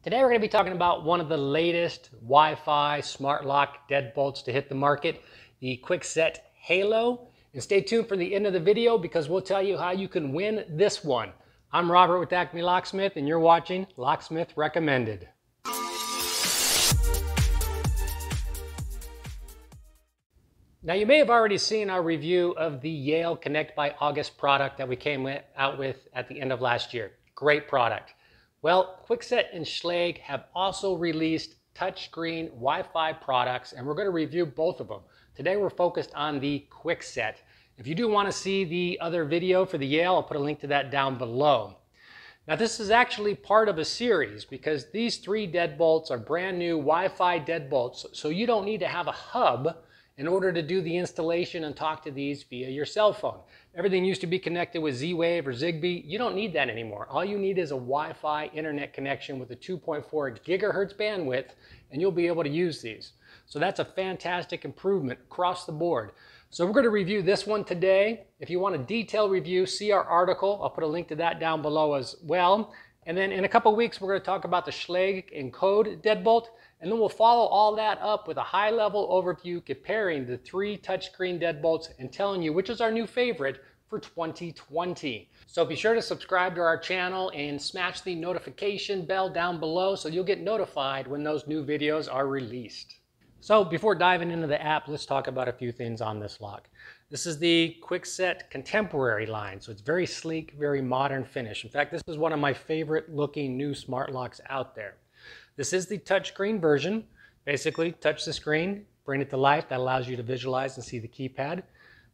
Today we're going to be talking about one of the latest Wi-Fi smart lock deadbolts to hit the market, the Kwikset Halo. And stay tuned for the end of the video because we'll tell you how you can win this one. I'm Robert with ACME Locksmith and you're watching Locksmith Recommended. Now you may have already seen our review of the Yale Connect by August product that we came out with at the end of last year. Great product. Well, Kwikset and Schlage have also released touchscreen Wi-Fi products and we're going to review both of them. Today we're focused on the Kwikset. If you do want to see the other video for the Yale, I'll put a link to that down below. Now this is actually part of a series because these three deadbolts are brand new Wi-Fi deadbolts, so you don't need to have a hub in order to do the installation and talk to these via your cell phone. Everything used to be connected with Z-Wave or Zigbee. You don't need that anymore. All you need is a Wi-Fi internet connection with a 2.4 gigahertz bandwidth and you'll be able to use these. So that's a fantastic improvement across the board. So we're going to review this one today. If you want a detailed review, see our article. I'll put a link to that down below as well. And then in a couple weeks, we're going to talk about the Schlage Encode deadbolt. And then we'll follow all that up with a high-level overview comparing the three touchscreen deadbolts and telling you which is our new favorite for 2020. So be sure to subscribe to our channel and smash the notification bell down below so you'll get notified when those new videos are released. So before diving into the app, let's talk about a few things on this lock. This is the Kwikset Contemporary line, so it's very sleek, very modern finish. In fact, this is one of my favorite looking new smart locks out there. This is the touchscreen version. Basically, touch the screen, bring it to life. That allows you to visualize and see the keypad.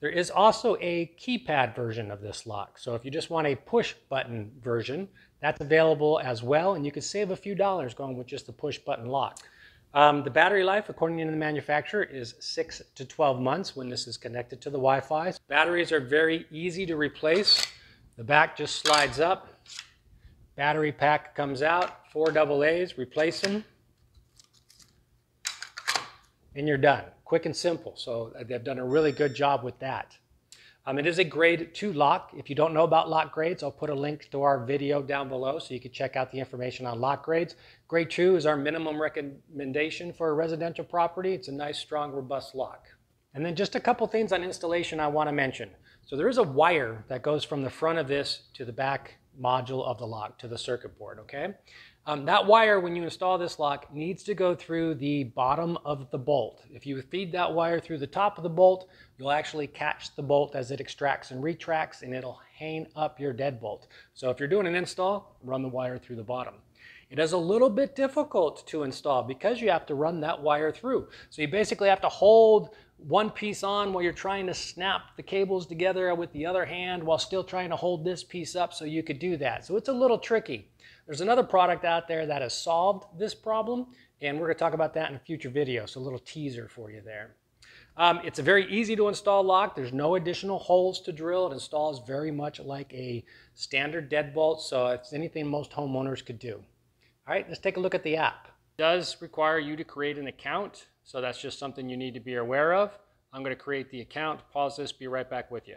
There is also a keypad version of this lock. So if you just want a push button version, that's available as well. And you can save a few dollars going with just the push button lock. The battery life, according to the manufacturer, is 6 to 12 months when this is connected to the Wi-Fi. Batteries are very easy to replace. The back just slides up. Battery pack comes out, 4 AA's, replace them, and you're done. Quick and simple. So they've done a really good job with that. It is a grade 2 lock. If you don't know about lock grades, I'll put a link to our video down below so you can check out the information on lock grades. Grade 2 is our minimum recommendation for a residential property. It's a nice, strong, robust lock. And then just a couple things on installation I want to mention. So there is a wire that goes from the front of this to the back module of the lock to the circuit board, okay? That wire, when you install this lock, needs to go through the bottom of the bolt. If you feed that wire through the top of the bolt, you'll actually catch the bolt as it extracts and retracts, and it'll hang up your deadbolt. So if you're doing an install, run the wire through the bottom. It is a little bit difficult to install because you have to run that wire through. So you basically have to hold one piece on while you're trying to snap the cables together with the other hand while still trying to hold this piece up so you could do that. So it's a little tricky. There's another product out there that has solved this problem, and we're going to talk about that in a future video, so a little teaser for you there. It's a very easy to install lock. There's no additional holes to drill. It installs very much like a standard deadbolt, so it's anything most homeowners could do. All right, let's take a look at the app. It does require you to create an account, so that's just something you need to be aware of. I'm going to create the account, pause this, be right back with you.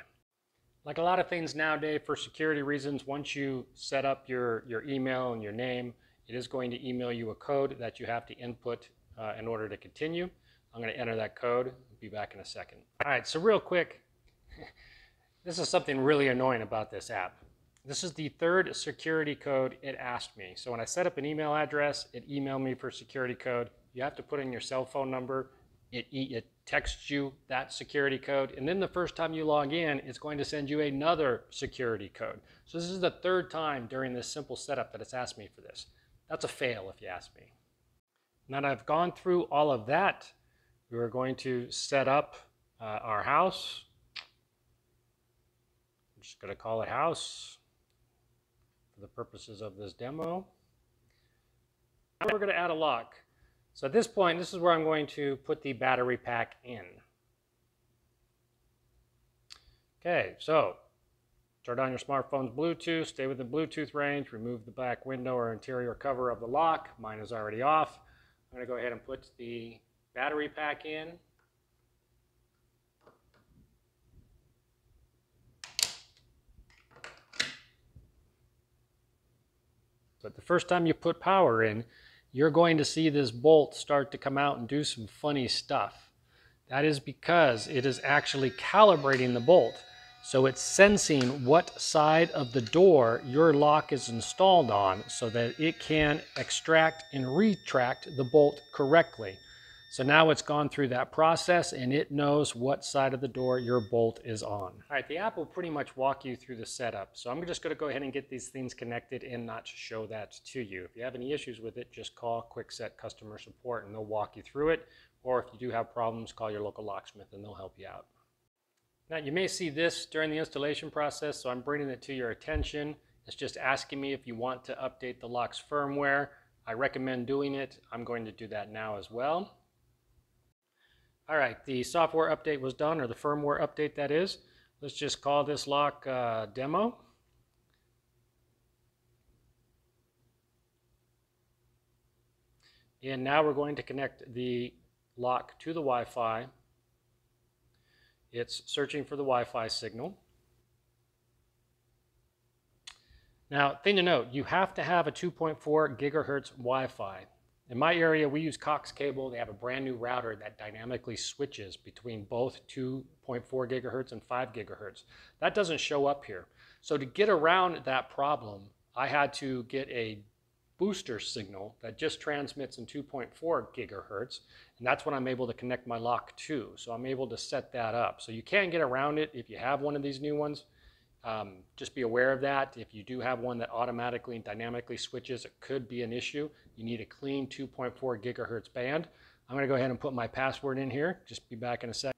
Like a lot of things nowadays, for security reasons, once you set up your email and your name, it is going to email you a code that you have to input in order to continue. I'm going to enter that code. I'll be back in a second. All right, so real quick, this is something really annoying about this app. This is the third security code it asked me. So when I set up an email address, it emailed me for security code. You have to put in your cell phone number. It texts you that security code, and then the first time you log in, it's going to send you another security code. So this is the third time during this simple setup that it's asked me for this. That's a fail if you ask me. Now that I've gone through all of that, we are going to set up our house. I'm just going to call it house for the purposes of this demo. Now we're going to add a lock. So at this point, this is where I'm going to put the battery pack in. Okay, so turn on your smartphone's Bluetooth, stay within Bluetooth range, remove the back window or interior cover of the lock. Mine is already off. I'm going to go ahead and put the battery pack in. But the first time you put power in, you're going to see this bolt start to come out and do some funny stuff. That is because it is actually calibrating the bolt. So it's sensing what side of the door your lock is installed on so that it can extract and retract the bolt correctly. So now it's gone through that process and it knows what side of the door your bolt is on. All right, the app will pretty much walk you through the setup. So I'm just going to go ahead and get these things connected and not show that to you. If you have any issues with it, just call Kwikset customer support and they'll walk you through it. Or if you do have problems, call your local locksmith and they'll help you out. Now you may see this during the installation process, so I'm bringing it to your attention. It's just asking me if you want to update the lock's firmware. I recommend doing it. I'm going to do that now as well. All right, the software update was done, or the firmware update that is. Let's just call this lock demo. And now we're going to connect the lock to the Wi-Fi. It's searching for the Wi-Fi signal. Now, thing to note, you have to have a 2.4 gigahertz Wi-Fi. In my area, we use Cox Cable. They have a brand new router that dynamically switches between both 2.4 gigahertz and 5 gigahertz. That doesn't show up here. So to get around that problem, I had to get a booster signal that just transmits in 2.4 gigahertz, and that's what I'm able to connect my lock to. So I'm able to set that up. So you can get around it if you have one of these new ones. Just be aware of that. If you do have one that automatically and dynamically switches, it could be an issue. You need a clean 2.4 gigahertz band. I'm going to go ahead and put my password in here. Just be back in a second.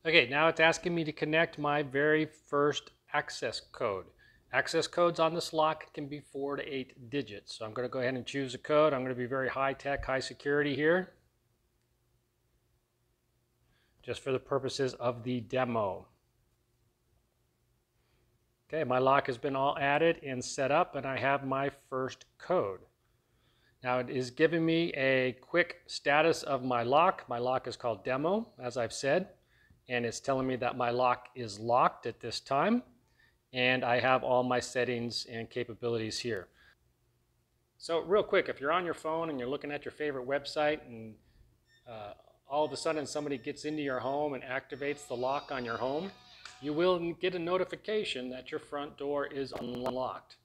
Okay, now it's asking me to connect my very first access code. Access codes on this lock can be 4 to 8 digits. So I'm going to go ahead and choose a code. I'm going to be very high tech, high security here, just for the purposes of the demo. Okay, my lock has been all added and set up, and I have my first code. Now it is giving me a quick status of my lock. My lock is called demo, as I've said. And it's telling me that my lock is locked at this time, and I have all my settings and capabilities here. So real quick, if you're on your phone and you're looking at your favorite website and all of a sudden somebody gets into your home and activates the lock on your home, you will get a notification that your front door is unlocked.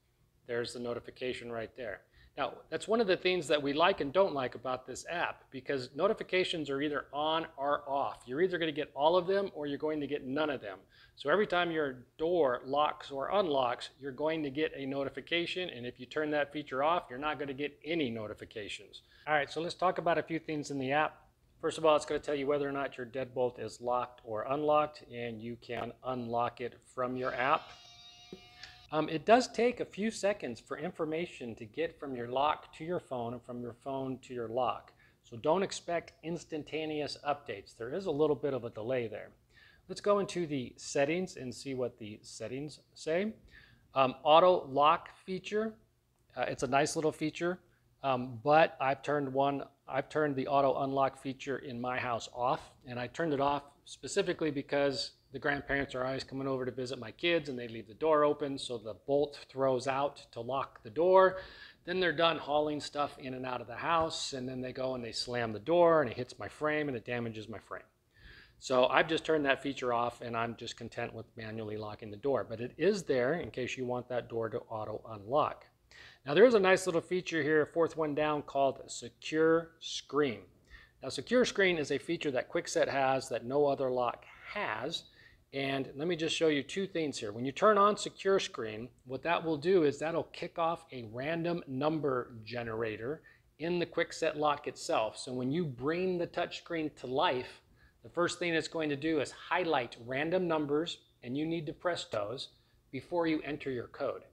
There's the notification right there. Now, that's one of the things that we like and don't like about this app, because notifications are either on or off. You're either going to get all of them or you're going to get none of them. So every time your door locks or unlocks, you're going to get a notification, and if you turn that feature off, you're not going to get any notifications. All right, so let's talk about a few things in the app. First of all, it's going to tell you whether or not your deadbolt is locked or unlocked, and you can unlock it from your app. It does take a few seconds for information to get from your lock to your phone and from your phone to your lock. So don't expect instantaneous updates. There is a little bit of a delay there. Let's go into the settings and see what the settings say. Auto lock feature. It's a nice little feature, but I've turned the auto unlock feature in my house off, and I turned it off specifically because the grandparents are always coming over to visit my kids, and they leave the door open, so the bolt throws out to lock the door. Then they're done hauling stuff in and out of the house, and then they go and they slam the door, and it hits my frame, and it damages my frame. So I've just turned that feature off, and I'm just content with manually locking the door. But it is there in case you want that door to auto unlock. Now there is a nice little feature here, fourth one down, called Secure Screen. Now Secure Screen is a feature that Kwikset has that no other lock has. And let me just show you two things here. When you turn on Secure Screen, what that will do is that'll kick off a random number generator in the Kwikset lock itself. So when you bring the touchscreen to life, the first thing it's going to do is highlight random numbers, and you need to press those before you enter your code.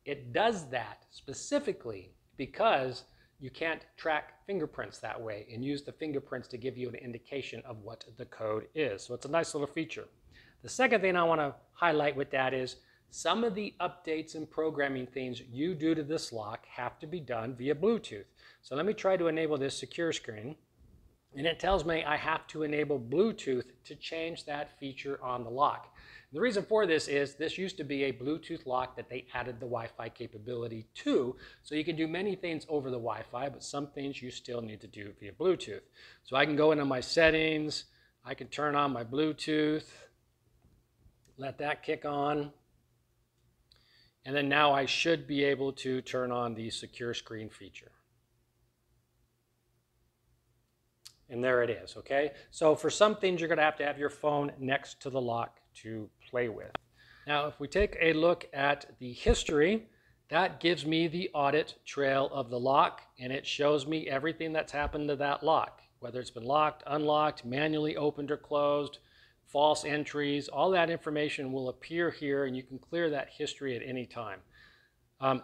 It does that specifically because you can't track fingerprints that way and use the fingerprints to give you an indication of what the code is. So it's a nice little feature. The second thing I want to highlight with that is some of the updates and programming things you do to this lock have to be done via Bluetooth. So let me try to enable this secure screen. And it tells me I have to enable Bluetooth to change that feature on the lock. And the reason for this is this used to be a Bluetooth lock that they added the Wi-Fi capability to. So you can do many things over the Wi-Fi, but some things you still need to do via Bluetooth. So I can go into my settings, I can turn on my Bluetooth, let that kick on. And then now I should be able to turn on the secure screen feature. And there it is, okay? So for some things, you're going to have your phone next to the lock to play with. Now, if we take a look at the history, that gives me the audit trail of the lock, and it shows me everything that's happened to that lock, whether it's been locked, unlocked, manually opened or closed, false entries. All that information will appear here, and you can clear that history at any time.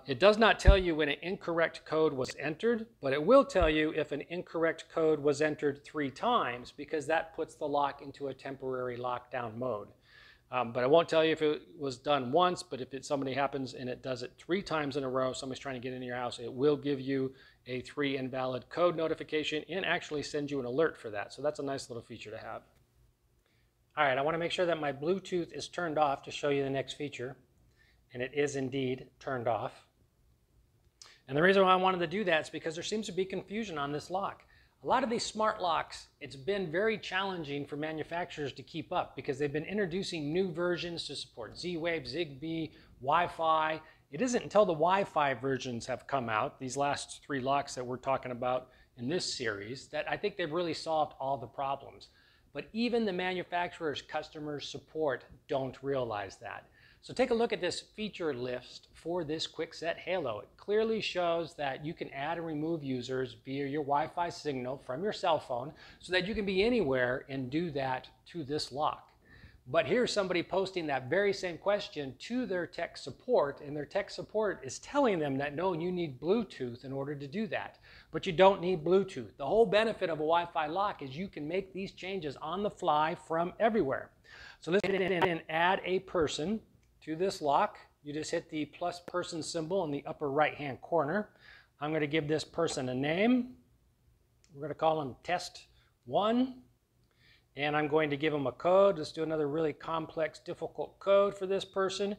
It does not tell you when an incorrect code was entered, but it will tell you if an incorrect code was entered 3 times, because that puts the lock into a temporary lockdown mode. But it won't tell you if it was done once, but if somebody happens and it does it 3 times in a row, somebody's trying to get into your house, it will give you a 3 invalid code notification and actually send you an alert for that. So that's a nice little feature to have. All right, I want to make sure that my Bluetooth is turned off to show you the next feature. And it is indeed turned off. And the reason why I wanted to do that is because there seems to be confusion on this lock. A lot of these smart locks, it's been very challenging for manufacturers to keep up because they've been introducing new versions to support Z-Wave, Zigbee, Wi-Fi. It isn't until the Wi-Fi versions have come out, these last 3 locks that we're talking about in this series, that I think they've really solved all the problems. But even the manufacturer's customer support don't realize that. So take a look at this feature list for this Kwikset Halo. It clearly shows that you can add and remove users via your Wi-Fi signal from your cell phone so that you can be anywhere and do that to this lock. But here's somebody posting that very same question to their tech support, and their tech support is telling them that no, you need Bluetooth in order to do that. But you don't need Bluetooth. The whole benefit of a Wi-Fi lock is you can make these changes on the fly from everywhere. So let's go ahead and add a person to this lock. You just hit the plus person symbol in the upper right hand corner. I'm going to give this person a name. We're going to call him test 1. And I'm going to give him a code. Let's do another really complex, difficult code for this person.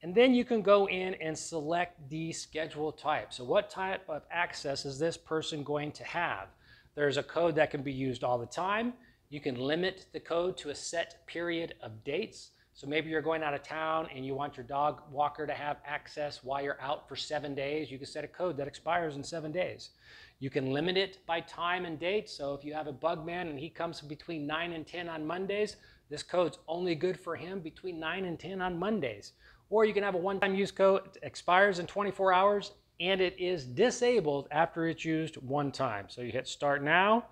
And then you can go in and select the schedule type. So what type of access is this person going to have? There's a code that can be used all the time. You can limit the code to a set period of dates. So maybe you're going out of town and you want your dog walker to have access while you're out for 7 days. You can set a code that expires in 7 days. You can limit it by time and date. So if you have a bug man and he comes between 9 and 10 on Mondays, this code's only good for him between 9 and 10 on Mondays. Or you can have a one-time use code, it expires in 24 hours, and it is disabled after it's used one time. So you hit start now,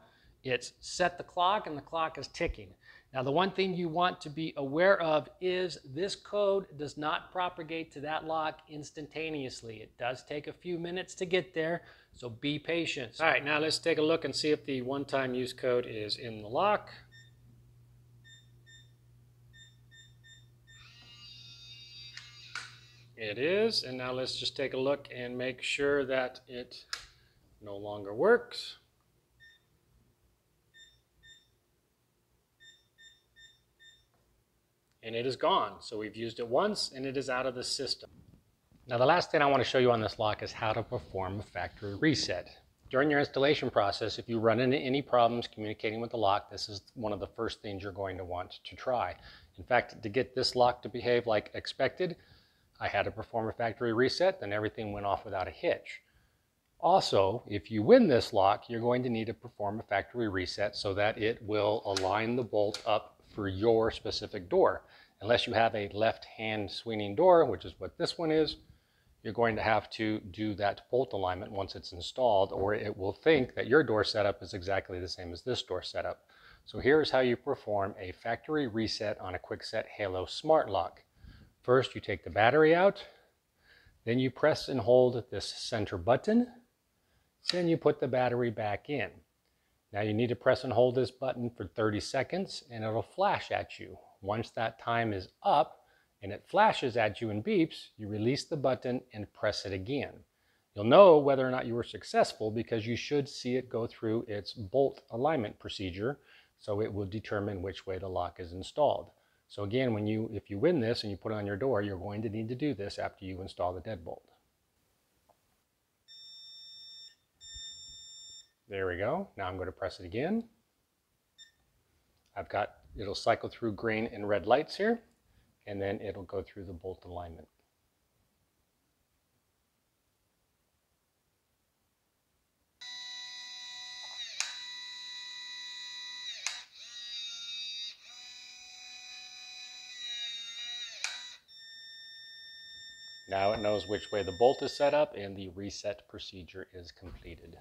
it's set the clock, and the clock is ticking. Now, the one thing you want to be aware of is this code does not propagate to that lock instantaneously. It does take a few minutes to get there, so be patient. All right, now let's take a look and see if the one-time use code is in the lock. It is, and now let's just take a look and make sure that it no longer works. And it is gone. So we've used it once and it is out of the system. Now the last thing I want to show you on this lock is how to perform a factory reset. During your installation process, if you run into any problems communicating with the lock, this is one of the first things you're going to want to try. In fact, to get this lock to behave like expected, I had to perform a factory reset, then everything went off without a hitch. Also, if you win this lock, you're going to need to perform a factory reset so that it will align the bolt up for your specific door. Unless you have a left-hand swinging door, which is what this one is, you're going to have to do that bolt alignment once it's installed, or it will think that your door setup is exactly the same as this door setup. So here's how you perform a factory reset on a Kwikset Halo Smart Lock. First, you take the battery out, then you press and hold this center button, Then you put the battery back in. Now you need to press and hold this button for 30 seconds and it'll flash at you. Once that time is up and it flashes at you and beeps, you release the button and press it again. You'll know whether or not you were successful because you should see it go through its bolt alignment procedure, so it will determine which way the lock is installed. So again, if you win this and you put it on your door, you're going to need to do this after you install the deadbolt. There we go. Now I'm going to press it again. It'll cycle through green and red lights here, and then it'll go through the bolt alignment. Now it knows which way the bolt is set up and the reset procedure is completed.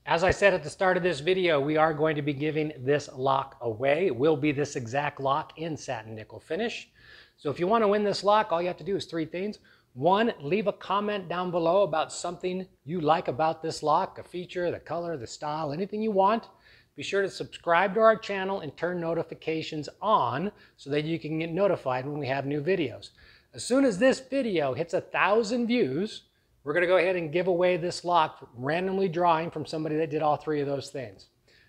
As I said at the start of this video, we are going to be giving this lock away. It will be this exact lock in satin nickel finish. So if you want to win this lock, all you have to do is 3 things. 1, leave a comment down below about something you like about this lock, a feature, the color, the style, anything you want. Be sure to subscribe to our channel and turn notifications on so that you can get notified when we have new videos. As soon as this video hits 1,000 views, we're going to go ahead and give away this lock, randomly drawing from somebody that did all 3 of those things.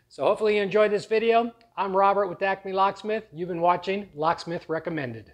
So hopefully you enjoyed this video. I'm Robert with ACME Locksmith. You've been watching Locksmith Recommended.